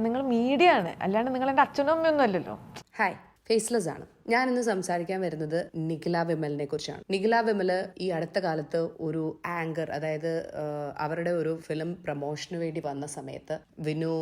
നിങ്ങൾ മീഡിയ ആണ്, അല്ലാണ്ട് നിങ്ങൾ എൻ്റെ അച്ഛനും അമ്മയൊന്നും അല്ലല്ലോ. ഹായ്, ഫേസ്ലെസ് ആണ്. ഞാൻ ഇന്ന് സംസാരിക്കാൻ വരുന്നത് നിഖില വിമലിനെ കുറിച്ചാണ്. നിഖില വിമല് ഈ അടുത്ത കാലത്ത് ഒരു ആങ്കർ, അതായത് അവരുടെ ഒരു ഫിലിം പ്രൊമോഷന് വേണ്ടി വന്ന സമയത്ത് വിനു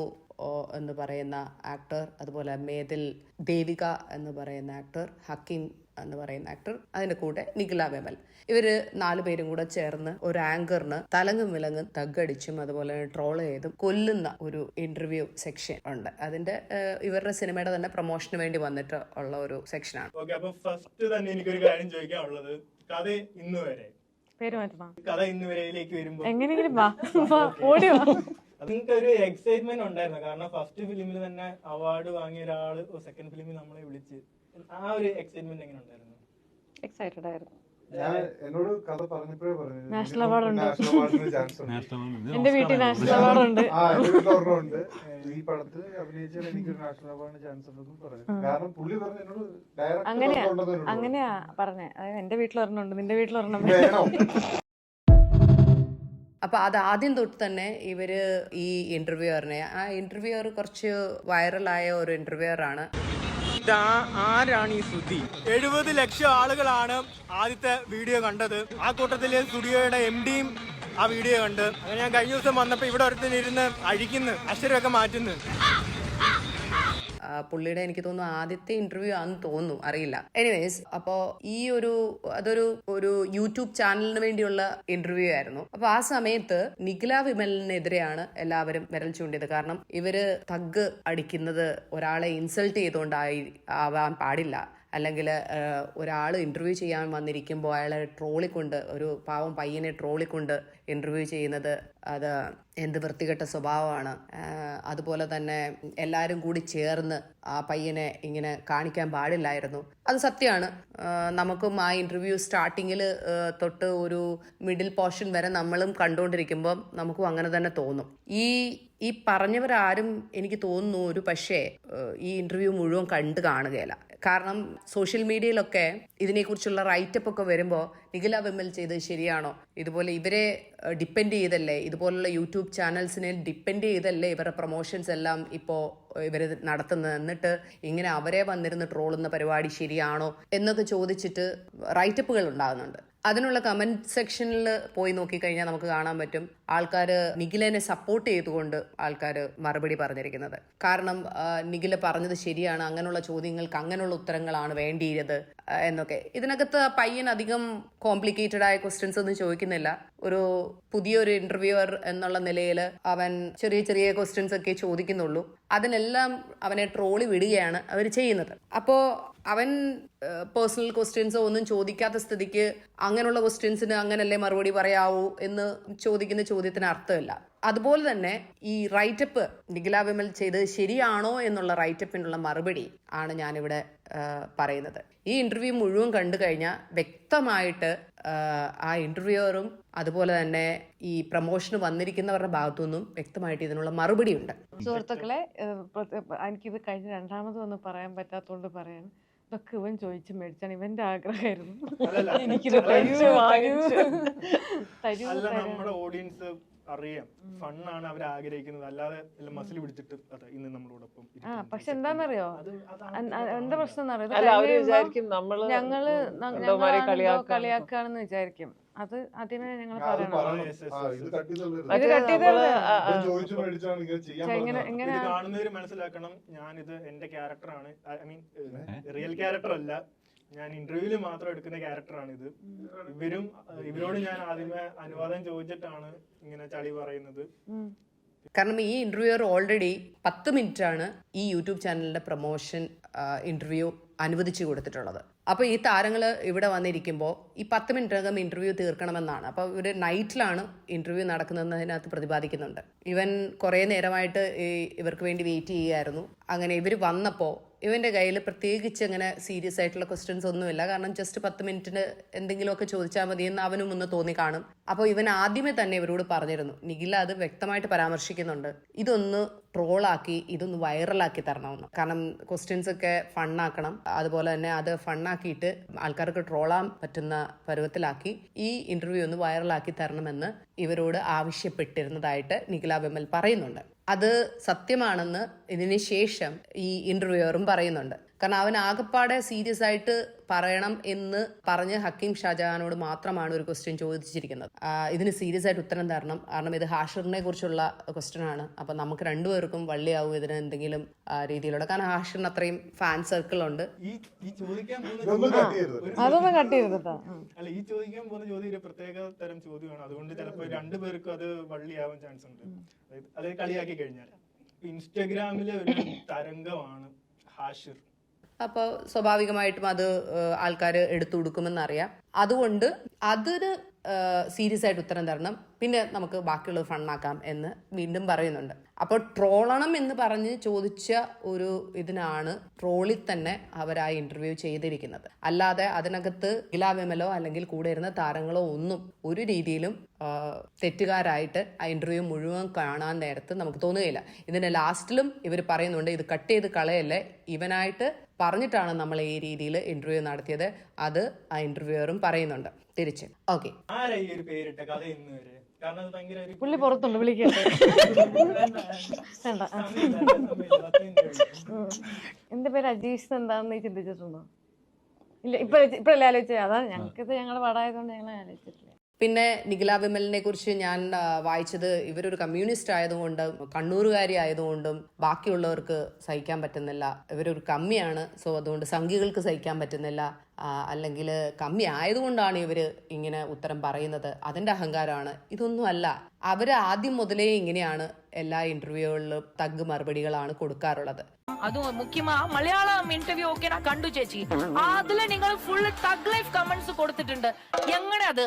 എന്ന് പറയുന്ന ആക്ടർ, അതുപോലെ മേതിൽ ദേവിക എന്ന് പറയുന്ന ആക്ടർ, ഹക്കീം എന്ന് പറയുന്ന ആക്ടർ, അതിന്റെ കൂടെ നിഖില വിമൽ, ഇവര് 4 പേരും കൂടെ ചേർന്ന് ഒരു ആങ്കറിന് തലങ്ങും വിലങ്ങും തగ్గടിച്ചും അതുപോലെ ട്രോൾ ചെയ്തും കൊല്ലുന്ന ഒരു ഇന്റർവ്യൂ സെക്ഷൻ ഉണ്ട്. അതിന്റെ ഇവരുടെ സിനിമയുടെ തന്നെ പ്രൊമോഷന് വേണ്ടി വന്നിട്ട് ഉള്ള ഒരു സെക്ഷനാണ്. അപ്പൊ ഫസ്റ്റ് തന്നെ എനിക്കൊരു കാര്യം ചോദിക്കാനുള്ളത്, കഥ ഇന്ന് വരെ വരുമ്പോ എങ്ങനെയെങ്കിലും നിങ്ങൾക്ക് ഒരു എക്സൈറ്റ്മെന്റ് ഉണ്ടായിരുന്നു? കാരണം ഫസ്റ്റ് ഫിലിമിൽ തന്നെ അവാർഡ് വാങ്ങിയ ഒരാള് സെക്കൻഡ് ഫിലിമിൽ നമ്മളെ വിളിച്ച്, ആ ഒരു എക്സൈറ്റ്മെന്റ് എങ്ങനെ ഉണ്ടായിരുന്നു? എക്സൈറ്റഡ് ആയിരുന്നു. എന്നോട് കഥ പറഞ്ഞപ്പോഴേ പറഞ്ഞു നാഷണൽ അവാർഡ് ഉണ്ട്, ചാൻസ് എന്റെ വീട്ടിൽ നാഷണൽ അവാർഡ് ഉണ്ട്, ഉണ്ട്, ഈ പടത്തിൽ അഭിനയിച്ചാൽ എനിക്കൊരു നാഷണൽ അവാർഡിന് ചാൻസ് ഉണ്ടെന്നും പറഞ്ഞു. കാരണം പുള്ളി പറഞ്ഞു എന്നോട് അങ്ങനെയാ പറഞ്ഞേ. അതായത് എന്റെ വീട്ടിൽ ഒരെണ്ണമുണ്ട്, നിന്റെ വീട്ടിൽ ഒരെണ്ണം. അപ്പൊ അത് ആദ്യം തൊട്ട് തന്നെ ഇവര് ഈ ഇന്റർവ്യൂവറിനെ, ആ ഇന്റർവ്യൂവർ കുറച്ച് വൈറലായ ഒരു ഇന്റർവ്യൂവർ ആണ്. ആരാണ് ഈ ശ്രുതി? 70 ലക്ഷം ആളുകളാണ് ആദ്യത്തെ വീഡിയോ കണ്ടത്. ആ കൂട്ടത്തില് സ്റ്റുഡിയോയുടെ MDയും ആ വീഡിയോ കണ്ട്. അങ്ങനെ ഞാൻ കഴിഞ്ഞ ദിവസം വന്നപ്പോ ഇവിടെ ഒരുത്തനിരുന്ന് അഴിക്കുന്നു, അക്ഷരമൊക്കെ മാറ്റുന്നു. പുള്ളിയുടെ എനിക്ക് തോന്നുന്നു ആദ്യത്തെ ഇന്റർവ്യൂ ആണെന്ന് തോന്നുന്നു, അറിയില്ല. എനിവേസ്, അപ്പോ ഈ അതൊരു യൂട്യൂബ് ചാനലിന് വേണ്ടിയുള്ള ഇന്റർവ്യൂ ആയിരുന്നു. അപ്പൊ ആ സമയത്ത് നിഖില വിമലിനെതിരെയാണ് എല്ലാവരും വിരൽ ചൂണ്ടിയത്. കാരണം ഇവര് തഗ് അടിക്കുന്നത് ഒരാളെ ഇൻസൾട്ട് ആവാൻ പാടില്ല, അല്ലെങ്കിൽ ഒരാൾ ഇന്റർവ്യൂ ചെയ്യാൻ വന്നിരിക്കുമ്പോൾ അയാളെ ട്രോളിക്കൊണ്ട്, ഒരു പാവം പയ്യനെ ട്രോളിക്കൊണ്ട് ഇന്റർവ്യൂ ചെയ്യുന്നത് അത് എന്ത് വൃത്തികെട്ട സ്വഭാവമാണ്. അതുപോലെ തന്നെ എല്ലാവരും കൂടി ചേർന്ന് ആ പയ്യനെ ഇങ്ങനെ കാണിക്കാൻ പാടില്ലായിരുന്നു. അത് സത്യമാണ്. നമുക്കും ആ ഇന്റർവ്യൂ സ്റ്റാർട്ടിങ്ങിൽ തൊട്ട് ഒരു മിഡിൽ പോർഷൻ വരെ നമ്മളും കണ്ടുകൊണ്ടിരിക്കുമ്പോൾ നമുക്കും അങ്ങനെ തന്നെ തോന്നും. ഈ പറഞ്ഞവരാരും എനിക്ക് തോന്നുന്നു ഒരു പക്ഷേ ഈ ഇന്റർവ്യൂ മുഴുവൻ കണ്ടു കാണുകയില്ല. കാരണം സോഷ്യൽ മീഡിയയിലൊക്കെ ഇതിനെക്കുറിച്ചുള്ള റൈറ്റപ്പ് ഒക്കെ വരുമ്പോൾ നിഖില വിമൽ ചെയ്തത് ശരിയാണോ, ഇതുപോലെ ഇവരെ ഡിപ്പെൻഡ് ചെയ്തല്ലേ, ഇതുപോലുള്ള യൂട്യൂബ് ചാനൽസിനെ ഡിപ്പെൻഡ് ചെയ്തല്ലേ ഇവരുടെ പ്രൊമോഷൻസ് എല്ലാം ഇപ്പോൾ ഇവർ നടത്തുന്നത്, എന്നിട്ട് ഇങ്ങനെ അവരെ വന്നിരുന്ന് ട്രോളുന്ന പരിപാടി ശരിയാണോ എന്നൊക്കെ ചോദിച്ചിട്ട് റൈറ്റപ്പുകൾ ഉണ്ടാകുന്നുണ്ട്. അതിനുള്ള കമന്റ് സെക്ഷനിൽ പോയി നോക്കിക്കഴിഞ്ഞാൽ നമുക്ക് കാണാൻ പറ്റും ആൾക്കാർ നിഖിലിനെ സപ്പോർട്ട് ചെയ്തുകൊണ്ട് ആൾക്കാർ മറുപടി പറഞ്ഞിരിക്കുന്നത്. കാരണം നിഖില പറഞ്ഞത് ശരിയാണ്, അങ്ങനെയുള്ള ചോദ്യങ്ങൾക്ക് അങ്ങനെയുള്ള ഉത്തരങ്ങളാണ് വേണ്ടിയത് എന്നൊക്കെ. ഇതിനകത്ത് പയ്യൻ അധികം കോംപ്ലിക്കേറ്റഡ് ആയ ക്വസ്റ്റ്യൻസ് ഒന്നും ചോദിക്കുന്നില്ല. ഒരു പുതിയൊരു ഇന്റർവ്യൂവർ എന്നുള്ള നിലയിൽ അവൻ ചെറിയ ചെറിയ ക്വസ്റ്റ്യൻസ് ഒക്കെ ചോദിക്കുന്നുള്ളൂ. അതിനെല്ലാം അവനെ ട്രോളി വിടുകയാണ് അവർ ചെയ്യുന്നത്. അപ്പോ അവൻ പേഴ്സണൽ ക്വസ്റ്റ്യൻസോ ഒന്നും ചോദിക്കാത്ത സ്ഥിതിക്ക് അങ്ങനെയുള്ള ക്വസ്റ്റ്യൻസിന് അങ്ങനല്ലേ മറുപടി പറയാവൂ എന്ന് ചോദിക്കുന്ന ചോദ്യത്തിന് അർത്ഥമില്ല. അതുപോലെ തന്നെ ഈ റൈറ്റപ്പ് നിഖില വിമൽ ചെയ്തത് ശരിയാണോ എന്നുള്ള റൈറ്റപ്പിനുള്ള മറുപടി ആണ് ഞാനിവിടെ പറയുന്നത്. ഈ ഇന്റർവ്യൂ മുഴുവൻ കണ്ടു കഴിഞ്ഞാൽ വ്യക്തമായിട്ട് ആ ഇന്റർവ്യൂവറും അതുപോലെ തന്നെ ഈ പ്രൊമോഷന് വന്നിരിക്കുന്നവരുടെ ഭാഗത്തുനിന്നും വ്യക്തമായിട്ട് ഇതിനുള്ള മറുപടി ഉണ്ട്. സുഹൃത്തുക്കളെ, എനിക്കിത് കഴിഞ്ഞ രണ്ടാമത് ഒന്നും പറയാൻ പറ്റാത്തോണ്ട് പറയാണ്, ഇതൊക്കെ ഇവൻ ചോദിച്ച് മേടിച്ചാണ്, ഇവന്റെ ആഗ്രഹമായിരുന്നു. നമ്മുടെ ഓഡിയൻസ് അറിയാം, ഫണ്ണാണ് അവർ ആഗ്രഹിക്കുന്നത്, അല്ലാതെ മസിൽ പിടിച്ചിട്ട് ഇന്ന് നമ്മളോടൊപ്പം. പക്ഷെ എന്താന്നറിയോ, എന്താ പ്രശ്നം എന്നറിയോ, ഞങ്ങള് കളിയാക്കാണെന്ന് വിചാരിക്കും. അത് ആദ്യമേ ഞങ്ങൾ പറയണം. കാണുന്നവര് മനസ്സിലാക്കണം, ഞാനിത് എന്റെ ക്യാരക്ടറാണ്, ഐ മീൻ റിയൽ ക്യാരക്ടർ അല്ല, ഞാൻ ഇന്റർവ്യൂവിൽ മാത്രം എടുക്കുന്ന ക്യാരക്ടറാണ് ഇത്. ഇവരോട് ഞാൻ ആദ്യമേ അനുവാദം ചോദിച്ചിട്ടാണ് ഇങ്ങനെ ചളി പറയുന്നത്. കാരണം ഈ ഇന്റർവ്യൂവർ ഓൾറെഡി 10 മിനിറ്റാണ് ഈ യൂട്യൂബ് ചാനലിന്റെ പ്രൊമോഷൻ ഇന്റർവ്യൂ അനുവദിച്ചു കൊടുത്തിട്ടുള്ളത്. അപ്പോൾ ഈ താരങ്ങൾ ഇവിടെ വന്നിരിക്കുമ്പോൾ ഈ 10 മിനിറ്റിനകം ഇന്റർവ്യൂ തീർക്കണമെന്നാണ്. അപ്പോൾ ഇവർ നൈറ്റിലാണ് ഇന്റർവ്യൂ നടക്കുന്നതെന്ന് അതിനകത്ത് പ്രതിപാദിക്കുന്നുണ്ട്. ഇവൻ കുറേ നേരമായിട്ട് ഇവർക്ക് വേണ്ടി വെയിറ്റ് ചെയ്യുകയായിരുന്നു. അങ്ങനെ ഇവർ വന്നപ്പോൾ ഇവന്റെ കയ്യിൽ പ്രത്യേകിച്ച് അങ്ങനെ സീരിയസ് ആയിട്ടുള്ള ക്വസ്റ്റ്യൻസ് ഒന്നുമില്ല. കാരണം ജസ്റ്റ് 10 മിനിറ്റിന് എന്തെങ്കിലുമൊക്കെ ചോദിച്ചാൽ മതി എന്ന് അവനും ഒന്ന് തോന്നി കാണും. അപ്പോൾ ഇവൻ ആദ്യമേ തന്നെ ഇവരോട് പറഞ്ഞിരുന്നു, നിഖില അത് വ്യക്തമായിട്ട് പരാമർശിക്കുന്നുണ്ട്, ഇതൊന്ന് ട്രോളാക്കി ഇതൊന്ന് വൈറലാക്കി തരണമെന്ന്. കാരണം ക്വസ്റ്റ്യൻസ് ഒക്കെ ഫണ്ണാക്കണം, അതുപോലെ തന്നെ അത് ഫണ്ണാക്കിയിട്ട് ആൾക്കാർക്ക് ട്രോളാൻ പറ്റുന്ന പരുവത്തിലാക്കി ഈ ഇന്റർവ്യൂ ഒന്ന് വൈറലാക്കി തരണമെന്ന് ഇവരോട് ആവശ്യപ്പെട്ടിരുന്നതായിട്ട് നിഖില വിമൽ പറയുന്നുണ്ട്. അത് സത്യമാണെന്ന് ഇതിന് ശേഷം ഈ ഇന്റർവ്യൂവറും പറയുന്നുണ്ട്. കാരണം അവൻ ആകപ്പാടെ സീരിയസ് ആയിട്ട് പറയണം എന്ന് പറഞ്ഞ് ഹക്കീം ഷാജഹാനോട് മാത്രമാണ് ഒരു ക്വസ്റ്റ്യൻ ചോദിച്ചിരിക്കുന്നത്. ഇതിന് സീരിയസ് ആയിട്ട് ഉത്തരം തരണം, കാരണം ഇത് ഹാഷിറിനെ കുറിച്ചുള്ള ക്വസ്റ്റ്യൻ ആണ്. അപ്പൊ നമുക്ക് രണ്ടുപേർക്കും വള്ളിയാവും ഇതിന് എന്തെങ്കിലും രീതിയിലുള്ള, കാരണം ഹാഷിറിന് അത്രയും ഫാൻ സർക്കിൾ ഉണ്ട്. ഈ ചോദിക്കാൻ അതൊന്നും കട്ട് ചെയ്തിട്ടാ. അല്ല, ഈ ചോദിക്കാൻ പോകുന്ന ചോദ്യം ഒരു പ്രത്യേക തരം ചോദ്യമാണ്. അതുകൊണ്ട് ചിലപ്പോൾ രണ്ടുപേർക്കും അത് വള്ളിയാവാൻ ചാൻസ് ഉണ്ട്. അത് കളിയാക്കി കഴിഞ്ഞാൽ ഇൻസ്റ്റഗ്രാമിലെ ഒരു തരംഗമാണ് ഹാഷിർ. അപ്പോൾ സ്വാഭാവികമായിട്ടും അത് ആൾക്കാർ എടുത്തു കൊടുക്കുമെന്നറിയാം. അതുകൊണ്ട് അതിന് സീരിയസ് ആയിട്ട് ഉത്തരം തരണം, പിന്നെ നമുക്ക് ബാക്കിയുള്ളത് ഫണ്ണാക്കാം എന്ന് വീണ്ടും പറയുന്നുണ്ട്. അപ്പോൾ ട്രോളണം എന്ന് പറഞ്ഞ് ചോദിച്ച ഒരു ഇതിനാണ് ട്രോളിൽ തന്നെ അവർ ആ ഇന്റർവ്യൂ ചെയ്തിരിക്കുന്നത്. അല്ലാതെ അതിനകത്ത് നിഖില വിമലോ അല്ലെങ്കിൽ കൂടെ ഇരുന്ന താരങ്ങളോ ഒന്നും ഒരു രീതിയിലും തെറ്റുകാരായിട്ട് ആ ഇന്റർവ്യൂ മുഴുവൻ കാണാൻ നേരത്ത് നമുക്ക് തോന്നുകയില്ല. ഇതിന്റെ ലാസ്റ്റിലും ഇവർ പറയുന്നുണ്ട്, ഇത് കട്ട് ചെയ്ത് കളയല്ലേ, ഇവനായിട്ട് പറഞ്ഞിട്ടാണ് നമ്മൾ ഈ രീതിയിൽ ഇന്റർവ്യൂ നടത്തിയത്. അത് ആ ഇന്റർവ്യൂവറും പറയുന്നുണ്ട് തിരിച്ച്. ഓക്കെ, ആരാ ഈ ഒരു പേരിട്ട കഥ ഇന്ന് വരെ? കാരണം അത് ഭയങ്കര പുള്ളി പുറത്തുണ്ട്, വിളിക്കട്ടെ. എന്റെ പേര് അജീഷ് എന്താണെന്ന് ചിന്തിച്ചിട്ടുണ്ടോ? ഇല്ല, ഇപ്പഴല്ലേ ആലോചിച്ചത്. അതാണ് ഞങ്ങൾക്കിത് ഞങ്ങളുടെ പാടായതുകൊണ്ട് ഞങ്ങൾ ആലോചിച്ചിട്ടില്ല. പിന്നെ നിഖില വിമലിനെ കുറിച്ച് ഞാൻ വായിച്ചത്, ഇവരൊരു കമ്മ്യൂണിസ്റ്റ് ആയതുകൊണ്ടും കണ്ണൂരുകാരി ആയതുകൊണ്ടും ബാക്കിയുള്ളവർക്ക് സഹിക്കാൻ പറ്റുന്നില്ല. ഇവരൊരു കമ്മിയാണ്, സോ അതുകൊണ്ട് സംഘികൾക്ക് സഹിക്കാൻ പറ്റുന്നില്ല, അല്ലെങ്കിൽ കമ്മി ആയതുകൊണ്ടാണ് ഇവര് ഇങ്ങനെ ഉത്തരം പറയുന്നത്, അതിന്റെ അഹങ്കാരമാണ്. ഇതൊന്നും അല്ല. അവര് ആദ്യം മുതലേ ഇങ്ങനെയാണ് എല്ലാ ഇന്റർവ്യൂകളിലും തഗ് മറുപടികളാണ് കൊടുക്കാറുള്ളത്. അതും മുഖ്യമാ മലയാളം ഇന്റർവ്യൂ ഒക്കെ ഞാൻ കണ്ടു ചേച്ചി. അതില് നിങ്ങൾ ഫുൾ തഗ് ലൈഫ് കമന്റ്സ് കൊടുത്തിട്ടുണ്ട്. എങ്ങനെ അത്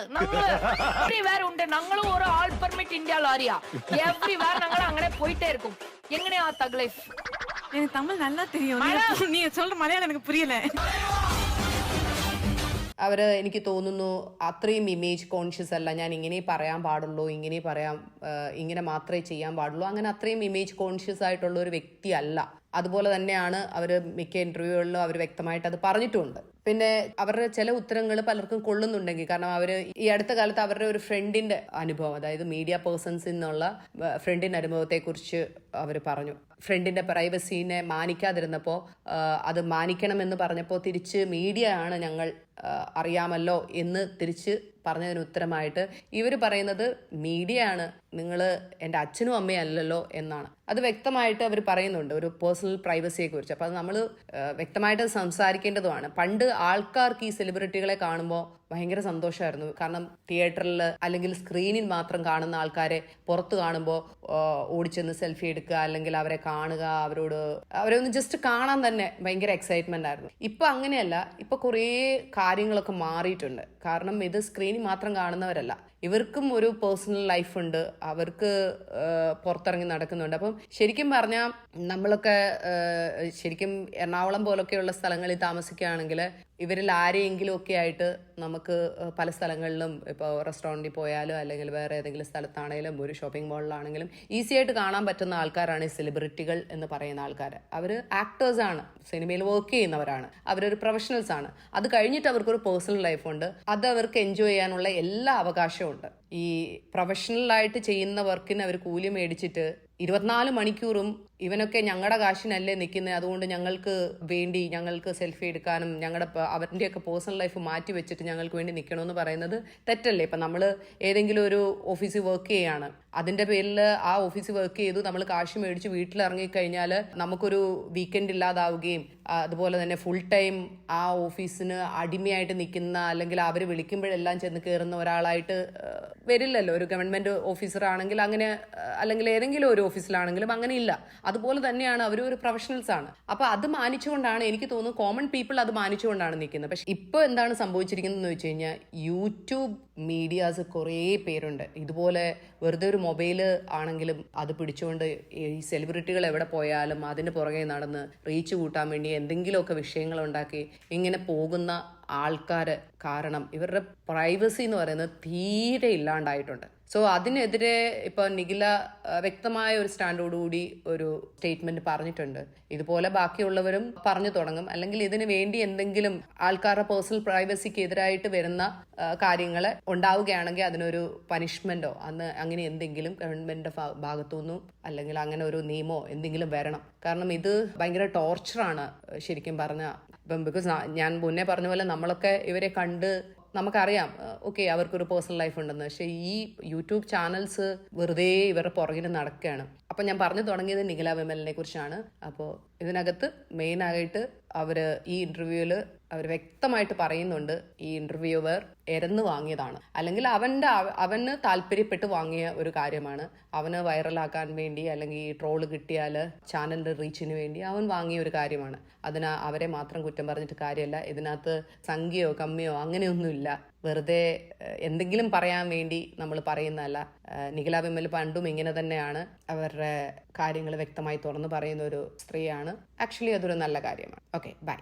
എവ്രിവേർ ഉണ്ട്, ഞങ്ങളും ഒരു ആൾ പെർമിറ്റ് ഇന്ത്യയിൽ അറിയാം. എവ്രിവേർ ഞങ്ങൾ അങ്ങനെ പോയിട്ടേ இருக்கும். എങ്ങനെയാ തഗ് ലൈഫ്? எனக்கு தமிழ் நல்லா தெரியும், நீங்க சொல்ற மலையாளம் எனக்கு புரியல. അവര് എനിക്ക് തോന്നുന്നു അത്രയും ഇമേജ് കോൺഷ്യസ് അല്ല. ഞാൻ ഇങ്ങനെ പറയാൻ പാടുള്ളൂ, ഇങ്ങനെ മാത്രമേ ചെയ്യാൻ പാടുള്ളൂ, അങ്ങനെ അത്രയും ഇമേജ് കോൺഷ്യസ് ആയിട്ടുള്ള ഒരു വ്യക്തി അല്ല. അതുപോലെ തന്നെയാണ് അവർ മിക്ക ഇന്റർവ്യൂകളിലും അവർ വ്യക്തമായിട്ട് അത് പറഞ്ഞിട്ടുമുണ്ട്. പിന്നെ അവരുടെ ചില ഉത്തരങ്ങൾ പലർക്കും കൊള്ളുന്നുണ്ടെങ്കിൽ, കാരണം അവര് ഈ അടുത്ത കാലത്ത് അവരുടെ ഒരു ഫ്രണ്ടിന്റെ അനുഭവം, അതായത് മീഡിയ പേഴ്സൺസിൽ നിന്നുള്ള ഫ്രണ്ടിന്റെ അനുഭവത്തെ കുറിച്ച് അവർ പറഞ്ഞു. ഫ്രണ്ടിന്റെ പ്രൈവസീനെ മാനിക്കാതിരുന്നപ്പോൾ അത് മാനിക്കണമെന്ന് പറഞ്ഞപ്പോൾ തിരിച്ച് മീഡിയ ആണ് ഞങ്ങൾ അറിയാമല്ലോ എന്ന് തിരിച്ച് പറഞ്ഞതിന് ഉത്തരമായിട്ട് ഇവർ പറയുന്നത് മീഡിയ ആണ്, നിങ്ങൾ എൻ്റെ അച്ഛനും അമ്മയും അല്ലല്ലോ എന്നാണ്. അത് വ്യക്തമായിട്ട് അവർ പറയുന്നുണ്ട് ഒരു പേഴ്സണൽ പ്രൈവസിയെ കുറിച്ച്. അപ്പം അത് നമ്മൾ വ്യക്തമായിട്ട് സംസാരിക്കേണ്ടതുമാണ്. പണ്ട് ആൾക്കാർക്ക് ഈ സെലിബ്രിറ്റികളെ കാണുമ്പോൾ ഭയങ്കര സന്തോഷമായിരുന്നു. കാരണം തിയേറ്ററിൽ അല്ലെങ്കിൽ സ്ക്രീനിൽ മാത്രം കാണുന്ന ആൾക്കാരെ പുറത്ത് കാണുമ്പോൾ ഓടിച്ചെന്ന് സെൽഫി എടുക്കുക, അല്ലെങ്കിൽ അവരെ കാണുക, അവരെ ഒന്ന് ജസ്റ്റ് കാണാൻ തന്നെ ഭയങ്കര എക്സൈറ്റ്മെന്റ് ആയിരുന്നു. ഇപ്പൊ അങ്ങനെയല്ല. ഇപ്പൊ കുറേ കാര്യങ്ങളൊക്കെ മാറിയിട്ടുണ്ട്. കാരണം ഇത് സ്ക്രീനിൽ മാത്രം കാണുന്നവരല്ല, ഇവർക്കും ഒരു പേഴ്സണൽ ലൈഫ് ഉണ്ട്, അവർക്ക് പുറത്തിറങ്ങി നടക്കുന്നുണ്ട്. അപ്പം ശരിക്കും പറഞ്ഞാൽ നമ്മളൊക്കെ ശരിക്കും എറണാകുളം പോലൊക്കെയുള്ള സ്ഥലങ്ങളിൽ താമസിക്കുകയാണെങ്കിൽ ഇവരിൽ ആരെയെങ്കിലും ഒക്കെ ആയിട്ട് നമുക്ക് പല സ്ഥലങ്ങളിലും, ഇപ്പോൾ റെസ്റ്റോറൻറ്റിൽ പോയാലും അല്ലെങ്കിൽ വേറെ ഏതെങ്കിലും സ്ഥലത്താണെങ്കിലും ഒരു ഷോപ്പിംഗ് മോളിലാണെങ്കിലും ഈസി ആയിട്ട് കാണാൻ പറ്റുന്ന ആൾക്കാരാണ് ഈ സെലിബ്രിറ്റികൾ എന്ന് പറയുന്ന ആൾക്കാർ. അവർ ആക്ടേഴ്സാണ്, സിനിമയിൽ വർക്ക് ചെയ്യുന്നവരാണ്, അവരൊരു പ്രൊഫഷണൽസ് ആണ്. അത് കഴിഞ്ഞിട്ട് അവർക്കൊരു പേഴ്സണൽ ലൈഫുണ്ട്, അത് അവർക്ക് എൻജോയ് ചെയ്യാനുള്ള എല്ലാ അവകാശവും ഉണ്ട്. ഈ പ്രൊഫഷണലായിട്ട് ചെയ്യുന്ന വർക്കിന് അവർ കൂലി മേടിച്ചിട്ട് 24 മണിക്കൂറും ഇവനൊക്കെ ഞങ്ങളുടെ കാശിനല്ലേ നിൽക്കുന്നത്, അതുകൊണ്ട് ഞങ്ങൾക്ക് സെൽഫി എടുക്കാനും അവരുടെയൊക്കെ പേഴ്സണൽ ലൈഫ് മാറ്റി വെച്ചിട്ട് ഞങ്ങൾക്ക് വേണ്ടി നിൽക്കണമെന്ന് പറയുന്നത് തെറ്റല്ലേ? ഇപ്പം നമ്മൾ ഏതെങ്കിലും ഒരു ഓഫീസിൽ വർക്ക് ചെയ്യുകയാണ്, അതിൻ്റെ പേരിൽ ആ ഓഫീസിൽ വർക്ക് ചെയ്തു നമ്മൾ കാശ് മേടിച്ച് വീട്ടിലിറങ്ങിക്കഴിഞ്ഞാൽ നമുക്കൊരു വീക്കെൻഡ് ഇല്ലാതാവുകയും അതുപോലെ തന്നെ ഫുൾ ടൈം ആ ഓഫീസിന് അടിമയായിട്ട് നിൽക്കുന്ന, അല്ലെങ്കിൽ അവർ വിളിക്കുമ്പോഴെല്ലാം ചെന്ന് കയറുന്ന ഒരാളായിട്ട് വരില്ലല്ലോ. ഒരു ഗവൺമെന്റ് ഓഫീസർ ആണെങ്കിൽ അങ്ങനെ, അല്ലെങ്കിൽ ഏതെങ്കിലും ഒരു ഓഫീസിലാണെങ്കിലും അങ്ങനെ ഇല്ല. അതുപോലെ തന്നെയാണ് അവരൊരു പ്രൊഫഷണൽസ് ആണ്. അപ്പൊ അത് മാനിച്ചുകൊണ്ടാണ്, എനിക്ക് തോന്നുന്നു കോമൺ പീപ്പിൾ അത് മാനിച്ചുകൊണ്ടാണ് നിൽക്കുന്നത്. പക്ഷെ ഇപ്പൊ എന്താണ് സംഭവിച്ചിരിക്കുന്നതെന്ന് വെച്ച് കഴിഞ്ഞാൽ യൂട്യൂബ് മീഡിയാസ് കുറേ പേരുണ്ട് ഇതുപോലെ വെറുതെ ഒരു മൊബൈല് ആണെങ്കിലും അത് പിടിച്ചുകൊണ്ട് ഈ സെലിബ്രിറ്റികൾ എവിടെ പോയാലും അതിന് പുറകെ നടന്ന് റീച്ച് കൂട്ടാൻ വേണ്ടി എന്തെങ്കിലുമൊക്കെ വിഷയങ്ങൾ ഉണ്ടാക്കി ഇങ്ങനെ പോകുന്ന ആൾക്കാർ കാരണം ഇവരുടെ പ്രൈവസി എന്ന് പറയുന്നത് തീരെ ഇല്ലാണ്ടായിട്ടുണ്ട്. സോ അതിനെതിരെ ഇപ്പൊ നിഖില വ്യക്തമായ ഒരു സ്റ്റാൻഡോടുകൂടി ഒരു സ്റ്റേറ്റ്മെന്റ് പറഞ്ഞിട്ടുണ്ട്. ഇതുപോലെ ബാക്കിയുള്ളവരും പറഞ്ഞു തുടങ്ങും. അല്ലെങ്കിൽ ഇതിനു വേണ്ടി എന്തെങ്കിലും ആൾക്കാരുടെ പേഴ്സണൽ പ്രൈവസിക്ക് എതിരായിട്ട് വരുന്ന കാര്യങ്ങൾ ഉണ്ടാവുകയാണെങ്കിൽ അതിനൊരു പനിഷ്മെന്റോ അങ്ങനെ എന്തെങ്കിലും ഗവൺമെന്റിന്റെ ഭാഗത്തുനിന്നും അല്ലെങ്കിൽ അങ്ങനെ ഒരു നിയമമോ എന്തെങ്കിലും വരണം. കാരണം ഇത് ഭയങ്കര ടോർച്ചറാണ് ശരിക്കും പറഞ്ഞ. ഇപ്പം ബിക്കോസ് ഞാൻ മുന്നേ പറഞ്ഞ പോലെ നമ്മളൊക്കെ ഇവരെ കണ്ട് നമുക്കറിയാം ഓക്കെ അവർക്കൊരു പേഴ്സണൽ ലൈഫ് ഉണ്ടെന്ന്. പക്ഷെ ഈ യൂട്യൂബ് ചാനൽസ് വെറുതെ ഇവരുടെ പുറകിൽ നടക്കുകയാണ്. അപ്പൊ ഞാൻ പറഞ്ഞു തുടങ്ങിയത് നിഖില വിമലിനെ കുറിച്ചാണ്. അപ്പോൾ ഇതിനകത്ത് മെയിനായിട്ട് അവര് ഈ ഇന്റർവ്യൂവില് അവർ വ്യക്തമായിട്ട് പറയുന്നുണ്ട് ഈ ഇന്റർവ്യൂവർ എരന്ന് വാങ്ങിയതാണ്, അല്ലെങ്കിൽ അവന് താല്പര്യപ്പെട്ട് വാങ്ങിയ ഒരു കാര്യമാണ്. അവന് വൈറലാക്കാൻ വേണ്ടി അല്ലെങ്കിൽ ഈ ട്രോള് കിട്ടിയാൽ ചാനലിന്റെ റീച്ചിന് വേണ്ടി അവൻ വാങ്ങിയ ഒരു കാര്യമാണ്. അവരെ മാത്രം കുറ്റം പറഞ്ഞിട്ട് കാര്യമല്ല. ഇതിനകത്ത് സംഖ്യയോ കമ്മിയോ അങ്ങനെയൊന്നുമില്ല. വെറുതെ എന്തെങ്കിലും പറയാൻ വേണ്ടി നമ്മൾ പറയുന്നതല്ല. നിഖില വിമൽ പണ്ടും ഇങ്ങനെ തന്നെയാണ്. അവരുടെ കാര്യങ്ങൾ വ്യക്തമായി തുറന്നു പറയുന്ന ഒരു സ്ത്രീയാണ്. ആക്ച്വലി അതൊരു നല്ല കാര്യമാണ്. Okay, by.